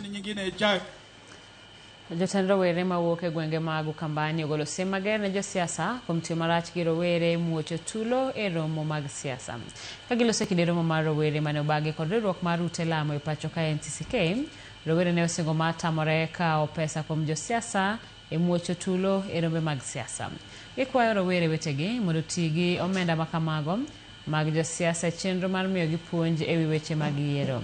nyingine ijayo. Jotend Rawere mawuok e gwenge mag Ukambani ogolo siem mager ne josiasa kuom tiyo marach gi rowere muocho tulo e romo mag siasa. Ka giloso kinde romo mar rowere mane obagi kod riwruok mar ute lamo e pacho ka NCCK, rowere ne osingo matamore kao pesa kuom josiasa e muocho tulo e rombe mag siasa. Gikwayo rowere wetegi mondo oti gi omenda makamago mag josiasa e chenro mar miyogi puonj e wi weche mag yiero.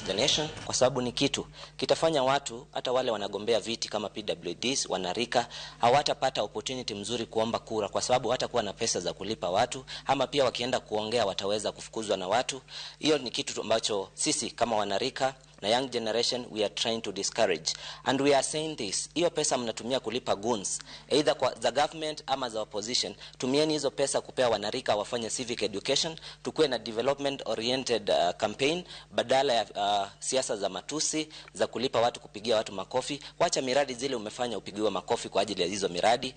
The nation, kwa sababu ni kitu kitafanya watu hata wale wanagombea viti kama PWDs wanarika hawatapata opportunity mzuri kuomba kura kwa sababu hatakuwa na pesa za kulipa watu, ama pia wakienda kuongea wataweza kufukuzwa na watu. Hiyo ni kitu ambacho sisi kama wanarika na young generation we are trying to discourage, and we are saying this: hiyo pesa mnatumia kulipa goons either kwa za government ama za opposition, tumieni hizo pesa kupea wanarika wafanye civic education, tukue na development oriented campaign badala ya siasa za matusi za kulipa watu, kupigia watu makofi. Wacha miradi zile umefanya upigiwe makofi kwa ajili ya hizo miradi.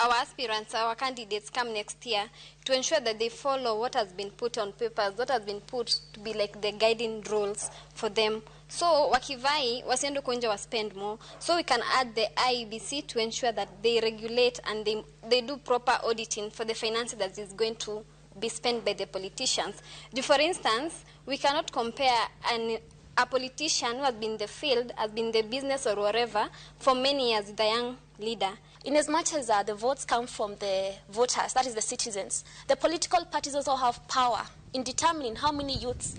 Our aspirants, our candidates come next year to ensure that they follow what has been put on papers, what has been put to be like the guiding rules for them. So wakivai wasiende kunje wa spend more. So we can add the IEBC to ensure that they regulate and they do proper auditing for the finances that is going to be spent by the politicians. For instance, we cannot compare a politician who has been in the field, has been in the business or whatever for many years with a young leader. In as much as the votes come from the voters, that is the citizens, the political parties also have power in determining how many youths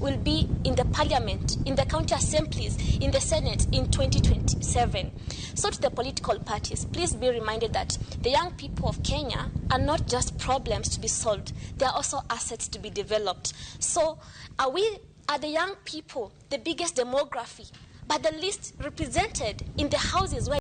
will be in the parliament, in the county assemblies, in the Senate in 2027. So to the political parties, please be reminded that the young people of Kenya are not just problems to be solved, they are also assets to be developed. So are the young people the biggest demography, but the least represented in the houses where